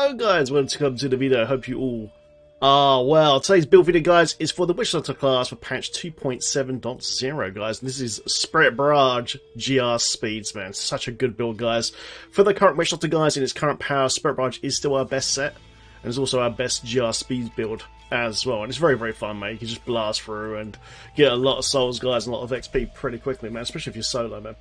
Hello guys, welcome to the video. I hope you all are well. Today's build video, guys, is for the Witchhunter class for patch 2.7.0, guys. This is Spirit Barrage GR Speeds, man. Such a good build, guys. For the current Witchhunter, guys, in its current power, Spirit Barrage is still our best set, and it's also our best GR Speeds build as well. And it's very, very fun, mate. You can just blast through and get a lot of souls, guys, and a lot of XP pretty quickly, man, especially if you're solo, man.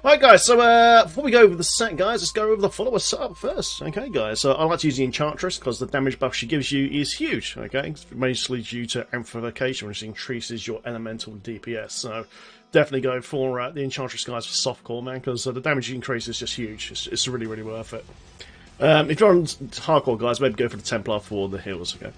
Alright, guys, so before we go over the set, guys, let's go over the follower setup first. Okay, guys, so I like to use the Enchantress because the damage buff she gives you is huge, okay? It's mostly due to amplification, which increases your elemental DPS, so definitely go for the Enchantress, guys, for softcore, man, because the damage you increase is just huge. It's really, really worth it. If you're on hardcore, guys, maybe go for the Templar for the heals, okay?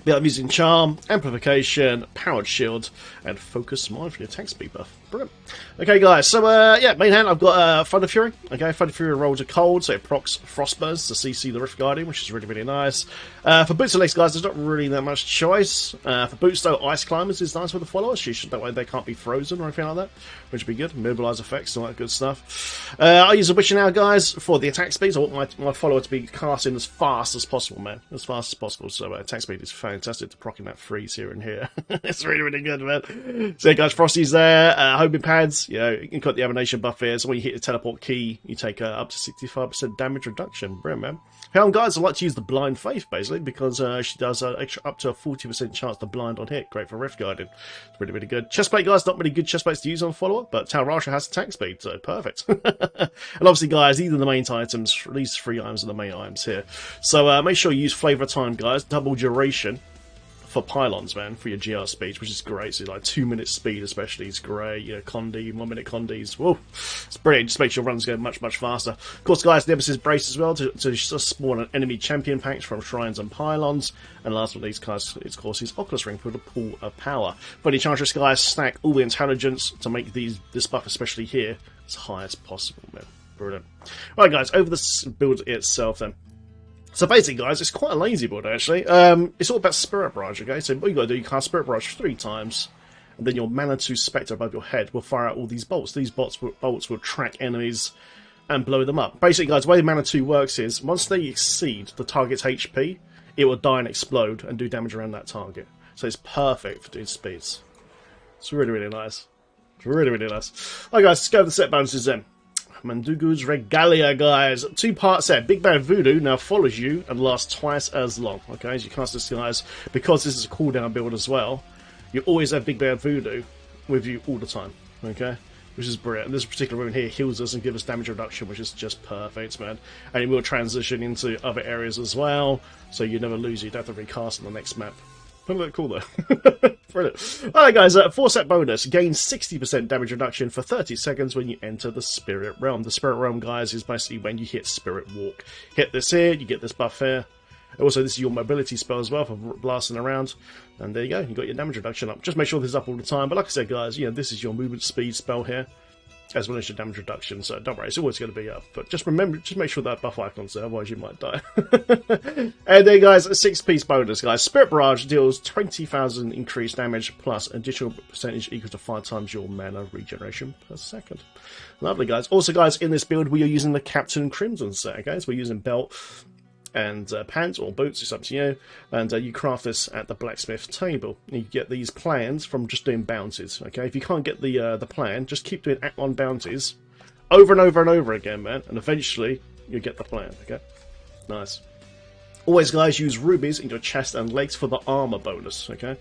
Yeah, I'm using Charm, Amplification, Powered Shield, and Focus Mind for your attack speed buff. Brilliant. Okay, guys, so, yeah, main hand, I've got Thunder Fury. Okay, Thunder Fury rolls a cold, so it procs Frostburst to CC the Rift Guardian, which is really, really nice. For Boots and Legs, guys, there's not really that much choice. For Boots, though, Ice Climbers is nice for the followers. That way they can't be frozen or anything like that, which would be good. Mobilize effects, all that good stuff. I use a Witcher now, guys, for the attack speeds. I want my follower to be casting as fast as possible, man. As fast as possible, so attack speed is fantastic to proccing that freeze here and here. It's really, really good, man. So, guys, Frosty's there. Homing pads, you know, you've got the Emanation buff here, so when you hit the teleport key, you take up to 65% damage reduction. Brilliant, man. Helm, guys, I like to use the Blind Faith, basically, because she does extra up to a 40% chance to blind on hit. Great for Rift Guardian. It's really, really good. Chestplate, guys, not really good chestplates to use on follower, but Talrasha has attack speed, so perfect. And obviously, guys, these are the main items. These 3 items are the main items here. So make sure you use Flavor of Time, guys. Double duration for pylons, man, for your GR speeds, which is great. So like 2 minute speed especially is great. You know, Condi, 1 minute Condis, whoa, it's brilliant. Just makes your runs go much, much faster. Of course, guys, Nemesis Brace as well to spawn an enemy champion packs from shrines and pylons. And last but not least, guys, of course, is Oculus Ring for the pool of power. For the Enchantress, guys, stack all the intelligence to make this buff, especially here, as high as possible, man. Brilliant. Right, guys, over the build itself then. So basically, guys, it's quite a lazy build, actually. It's all about Spirit Barrage, okay? So what you got to do, you cast Spirit Barrage 3 times, and then your Mana 2 Spectre above your head will fire out all these bolts. These bolts will track enemies and blow them up. Basically, guys, the way Mana 2 works is, once they exceed the target's HP, it will die and explode and do damage around that target. So it's perfect for doing speeds. It's really, really nice. It's really, really nice. Alright, guys, let's go over the set bonuses then. Mundunugu's Regalia, guys. 2-part set. Big Bad Voodoo now follows you and lasts twice as long. Okay, as you cast this, guys, because this is a cooldown build as well, you always have Big Bad Voodoo with you all the time. Okay, which is brilliant. And this particular one here heals us and gives us damage reduction, which is just perfect, man. And it will transition into other areas as well, so you never lose. You don't have to recast on the next map. Kind of look cool though. Brilliant. Alright, guys, 4-set bonus. Gain 60% damage reduction for 30 seconds when you enter the Spirit Realm. The Spirit Realm, guys, is basically when you hit Spirit Walk. Hit this here, you get this buff here. Also, this is your mobility spell as well for blasting around. And there you go, you got your damage reduction up. Just make sure this is up all the time. But like I said, guys, you know, this is your movement speed spell here, as well as your damage reduction, so don't worry, it's always going to be up. But just remember, just make sure that buff icon's there, otherwise you might die. And then, guys, a 6-piece bonus, guys. Spirit Barrage deals 20,000 increased damage, plus additional percentage equal to 5 times your mana regeneration per second. Lovely, guys. Also, guys, in this build, we are using the Captain Crimson set, guys. We're using belt and pants or boots, it's up to you, and you craft this at the blacksmith table. You get these plans from just doing bounties. Okay, if you can't get the plan, just keep doing Act 1 bounties over and over and over again, man, and eventually you get the plan. Okay, nice. Always, guys, use rubies in your chest and legs for the armor bonus. Okay,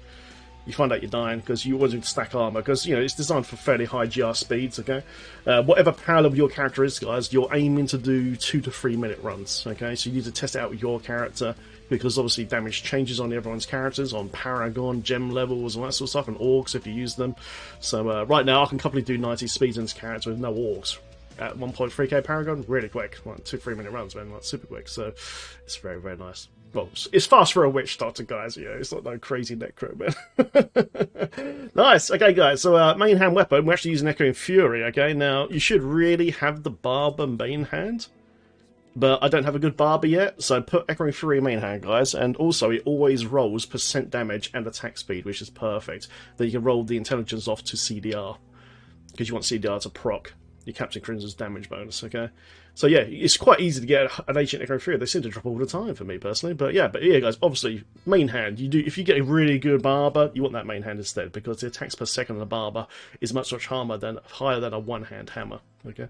you find out you're dying because you want to stack armor, because, you know, it's designed for fairly high GR speeds, okay? Whatever power level your character is, guys, you're aiming to do 2 to 3 minute runs, okay? So you need to test it out with your character, because obviously damage changes on everyone's characters, on Paragon, gem levels, and that sort of stuff, and orcs if you use them. So right now I can comfortably do 90 speeds in this character with no orcs. At 1.3k Paragon, really quick, like 2-3 minute runs, man, like super quick, so it's very, very nice. Well, it's fast for a witch doctor, guys, you know, it's not no crazy necro, man. Nice, okay, guys, so main hand weapon, we're actually using Echoing Fury, okay? Now, you should really have the Barber main hand, but I don't have a good Barber yet, so put Echoing Fury in main hand, guys, and also it always rolls % damage and attack speed, which is perfect. Then you can roll the intelligence off to CDR, because you want CDR to proc your Captain Crimson's damage bonus, okay? So yeah, it's quite easy to get an Ancient Echo through. They seem to drop all the time for me personally, but yeah, guys, obviously main hand. If you get a really good Barber, you want that main hand instead because the attacks per second on the Barber is much higher than a one-hand hammer. Okay,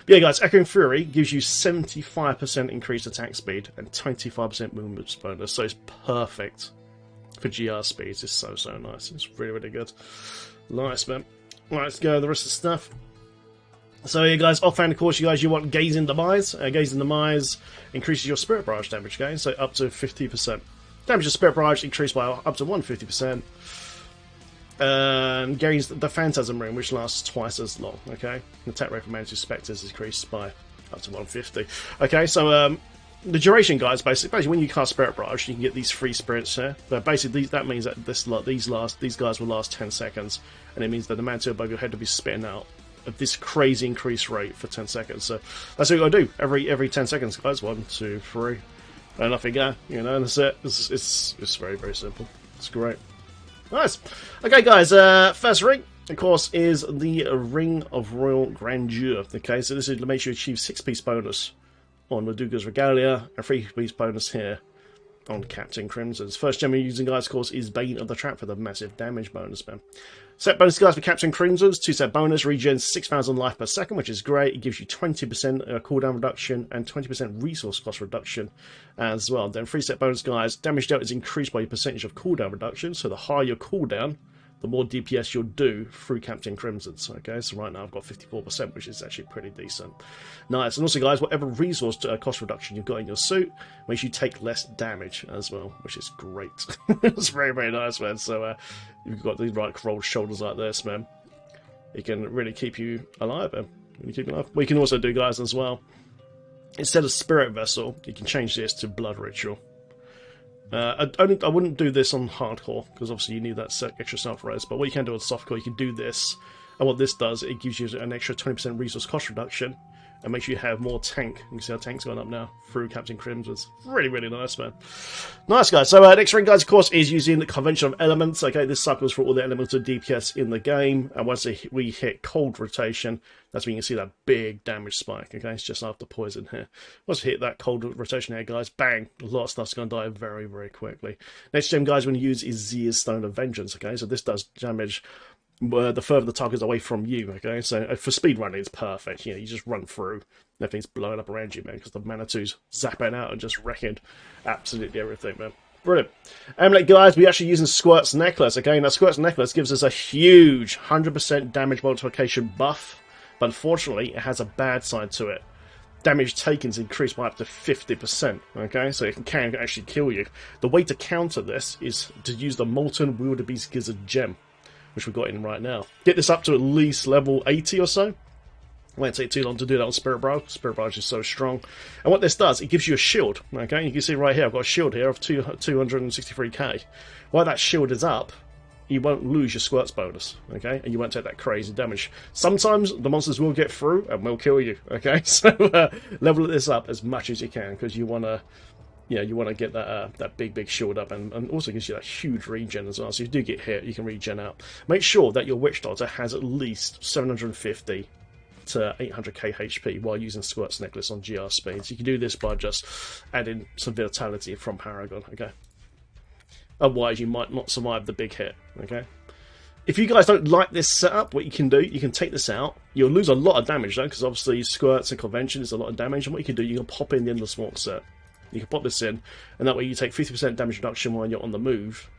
but yeah, guys, Echoing Fury gives you 75% increased attack speed and 25% movement bonus, so it's perfect for GR speeds. It's so nice. It's really good. Nice, man. Right, let's go the rest of the stuff. So yeah, guys, offhand, of course, you want Gazing Demise. Gazing Demise increases your Spirit Barrage damage, guys, so up to 50%. Damage of Spirit Barrage increased by up to 150%. Gains the Phantasm Ring, which lasts twice as long, okay? The attack rate for Managed Spectres is increased by up to 150. Okay, so the duration, guys, basically when you cast Spirit Barrage, you can get these free spirits here. But basically, that means that these guys will last 10 seconds, and it means that the mantle above your head will be spitting out at this crazy increased rate for 10 seconds. So that's what you gotta do every 10 seconds, guys. 1, 2, 3, and off you go. You know, and that's it. It's very simple. It's great. Nice. Okay, guys. First ring, of course, is the Ring of Royal Grandeur. Okay, so this makes you achieve 6-piece bonus on Mundunugu's Regalia, a 3-piece bonus here on Captain Crimson's. First gem you're using, guys, of course, is Bane of the Trap for the massive damage bonus, man. Set bonus, guys, for Captain Crimson's. 2-set bonus, regens 6,000 life per second, which is great. It gives you 20% cooldown reduction and 20% resource cost reduction as well. Then 3-set bonus, guys, damage dealt is increased by your percentage of cooldown reduction. So the higher your cooldown, the more DPS you'll do through Captain Crimson's. Okay, so right now I've got 54%, which is actually pretty decent. Nice. And also, guys, whatever resource cost reduction you've got in your suit makes you take less damage as well, which is great. It's very nice, man. So if you've got these right rolled shoulders like this, man, it can really keep you alive, man. Really keep you alive. What you can also do, guys, as well, instead of Spirit Vessel, you can change this to Blood Ritual. I wouldn't do this on hardcore because obviously you need that extra self-res, but what you can do on softcore, you can do this, and what this does, it gives you an extra 20% resource cost reduction and makes you have more tank. You can see our tank's going up now through Captain Crimson's. Really nice, man. Nice, guys. So next ring, guys, of course, is using the Convention of Elements. Okay, this cycles for all the elemental DPS in the game, and once we hit cold rotation, that's when you can see that big damage spike. Okay, it's just after poison here. Once we hit that cold rotation here, guys, bang, a lot of stuff's going to die very quickly. Next gem, guys, we're going to use is Zia's Stone of Vengeance. Okay, so this does damage the further the target is away from you. Okay, so for speed running, it's perfect. You know, you just run through, everything's blowing up around you, man, because the Manitou's zapping out and just wrecking absolutely everything, man. Brilliant. Amulet, guys, we're actually using Squirt's Necklace. Okay, now Squirt's Necklace gives us a huge 100% damage multiplication buff, but unfortunately, it has a bad side to it. Damage taken is increased by up to 50%. Okay, so it can actually kill you. The way to counter this is to use the Molten Wildebeest Gizzard Gem, which we've got in right now. Get this up to at least level 80 or so. It won't take too long to do that on Spirit Barrage. Spirit Barrage is so strong. And what this does, it gives you a shield. Okay, you can see right here, I've got a shield here of 263k. While that shield is up, you won't lose your Squirt's bonus, okay? And you won't take that crazy damage. Sometimes the monsters will get through and will kill you, okay? So level this up as much as you can, because you want to... Yeah, you want to get that big shield up, and also gives you that huge regen as well. So if you do get hit, you can regen out. Make sure that your Witch Doctor has at least 750 to 800k HP while using Squirt's Necklace on GR speeds. You can do this by just adding some Vitality from Paragon, okay? Otherwise, you might not survive the big hit, okay? If you guys don't like this setup, what you can do, you can take this out. You'll lose a lot of damage, though, because obviously Squirts and Convention is a lot of damage. And what you can do, you can pop in the Endless Smoke set. You can pop this in, and that way you take 50% damage reduction while you're on the move,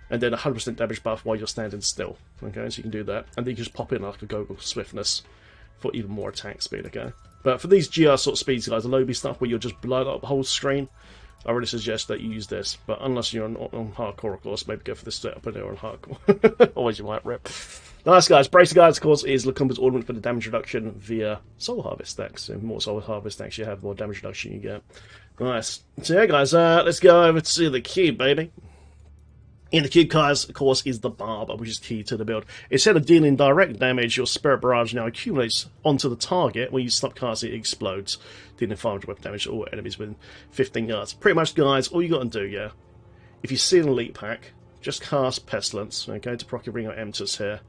and then 100% damage buff while you're standing still. Okay, so you can do that, and then you can just pop in like a Goggle Swiftness for even more attack speed, okay? But for these GR sort of speeds, guys, the lobby stuff where you're just blowing up the whole screen, I really suggest that you use this. But unless you're on hardcore, of course, maybe go for this setup when you're on hardcore. Always you might rip. Nice, guys. Bracer, guys, of course, is Lacumba's ornament for the damage reduction via Soul Harvest stacks. So the more Soul Harvest stacks you have, the more damage reduction you get. Nice. So yeah, guys, let's go over to the cube, baby. In the cube, guys, of course, is the Barber, which is key to the build. Instead of dealing direct damage, your Spirit Barrage now accumulates onto the target. When you stop casting, it explodes, dealing 500 weapon damage to all enemies within 15 yards. Pretty much, guys, all you got to do, yeah, if you see an Elite Pack, just cast Pestilence, okay, to proc your Ring of Empters here,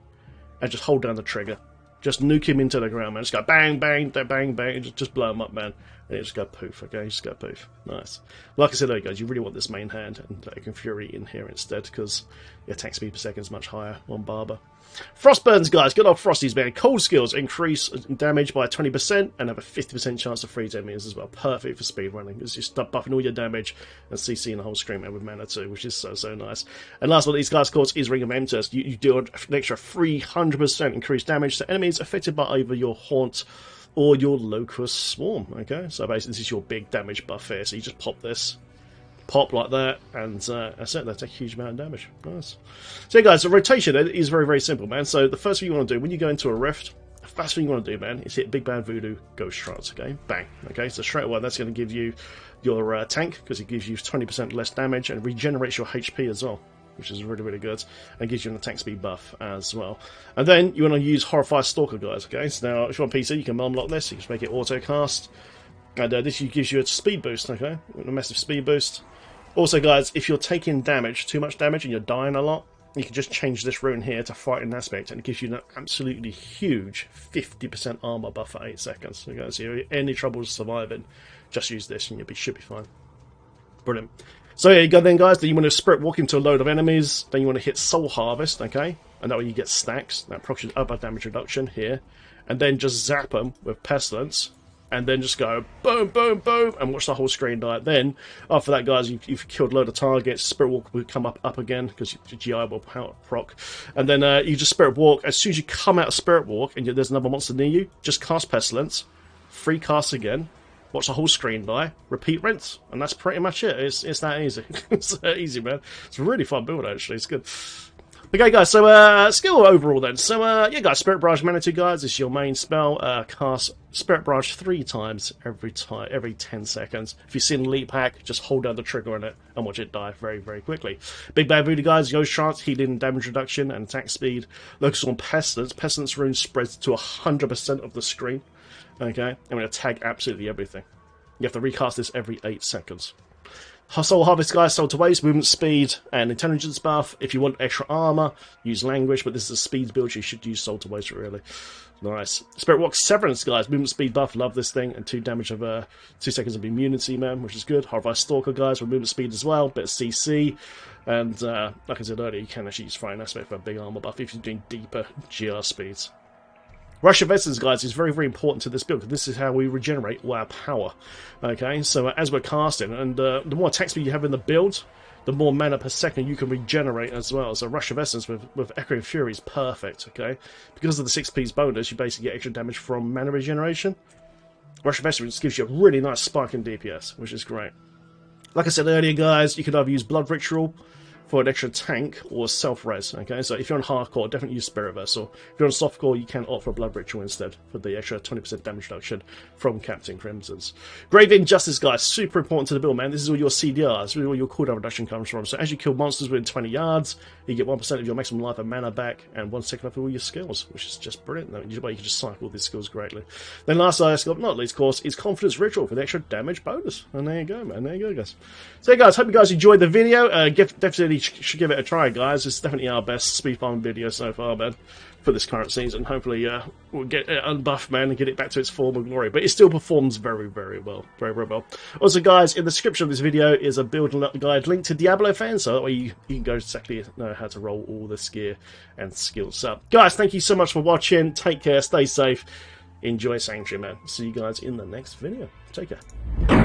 and just hold down the trigger. Just nuke him into the ground, man. Just go bang, bang, bang, bang. Just blow him up, man. And just go poof, okay? Just go poof. Nice. Like I said, there you go. You really want this main hand and Dragon Fury in here instead, because your attack speed per second is much higher on Barber. Frostburns, guys. Good old Frosties, man. Cold skills increase damage by 20% and have a 50% chance to freeze enemies as well. Perfect for speed running. It's just buffing all your damage and CCing the whole screen, man, with mana too, which is so nice. And last one of these guys, of course, is Ring of Emptus. You do an extra 300% increased damage to enemies affected by either your Haunt or your Locust Swarm, okay? So basically this is your big damage buff here, so you just pop this, pop like that, and that's it, that's a huge amount of damage. Nice. So yeah, guys, the rotation is very simple, man. So the first thing you want to do, when you go into a rift, the first thing you want to do, man, is hit Big Bad Voodoo Ghost Trance, okay? Bang, okay? So straight away, that's going to give you your tank, because it gives you 20% less damage, and regenerates your HP as well, which is really good, and gives you an attack speed buff as well. And then you want to use Horrify Stalker, guys, okay? So now, if you're on PC, you can unlock this, you can just make it auto-cast, and this gives you a speed boost, okay? A massive speed boost. Also, guys, if you're taking damage, too much damage, and you're dying a lot, you can just change this rune here to Fighting Aspect, and it gives you an absolutely huge 50% armor buff for 8 seconds. Okay? So if you have any trouble surviving, just use this, and should be fine. Brilliant. So yeah, you go then, guys. Then you want to Spirit Walk into a load of enemies. Then you want to hit Soul Harvest, okay? And that way you get stacks. That procs your upper damage reduction here. And then just zap them with Pestilence. And then just go boom, boom, boom, and watch the whole screen die. Then, after that, guys, you've killed a load of targets. Spirit Walk will come up again, because your GI will proc. And then you just Spirit Walk. As soon as you come out of Spirit Walk, and there's another monster near you, just cast Pestilence. Free cast again. Watch the whole screen die, repeat rinse, and that's pretty much it. It's that easy. It's that easy, man. It's a really fun build, actually. It's good. Okay, guys, so skill overall then. So, yeah, guys, Spirit Barrage Manitou, guys, is your main spell. Cast Spirit Barrage 3 times every 10 seconds. If you've seen Leap Hack, just hold down the trigger on it and watch it die very quickly. Big Bad Voodoo, guys, Ghost Trance, healing, damage reduction, and attack speed. Locus on Pestilence. Pestilence rune spreads to 100% of the screen. Okay, I'm going to tag absolutely everything. You have to recast this every 8 seconds. Soul Harvest, guys, Soul to Waste, movement speed, and intelligence buff. If you want extra armor, use Languish, but this is a speed build, so you should use Soul to Waste, really. Nice. Spirit Walk Severance, guys, movement speed buff, love this thing, and 2 damage of 2 seconds of immunity, man, which is good. Horrify Stalker, guys, with movement speed as well, bit of CC, and like I said earlier, you can actually use Fighting Aspect for a big armor buff if you're doing deeper GR speeds. Rush of Essence, guys, is very important to this build, because this is how we regenerate all our power. Okay, so as we're casting, and the more attack speed you have in the build, the more mana per second you can regenerate as well. So Rush of Essence with Echoing Fury is perfect, okay? Because of the 6P's bonus, you basically get extra damage from mana regeneration. Rush of Essence gives you a really nice spike in DPS, which is great. Like I said earlier, guys, you could either use Blood Ritual for an extra tank or self-res, okay? So if you're on hardcore, definitely use Spirit Vessel. If you're on softcore, you can opt for Blood Ritual instead for the extra 20% damage reduction from Captain Crimson's. Grave Injustice, guys, super important to the build, man. This is all your CDRs, this is where your cooldown reduction comes from. So as you kill monsters within 20 yards, you get 1% of your maximum life and mana back, and 1 second off all your skills, which is just brilliant. You can just cycle these skills greatly. Then last, not least, of course, is Confidence Ritual for the extra damage bonus. And there you go, man. There you go, guys. So, guys, hope you guys enjoyed the video. Definitely should give it a try, guys. It's definitely our best speed farming video so far, man, for this current season. Hopefully we'll get it unbuffed, man, and get it back to its former glory, but it still performs very well. Very well. Also, guys, in the description of this video is a build guide link to Diablo fans, so that way you can go exactly know how to roll all this gear and skills up. Guys, thank you so much for watching. Take care, stay safe, enjoy Sanctuary, man. See you guys in the next video. Take care.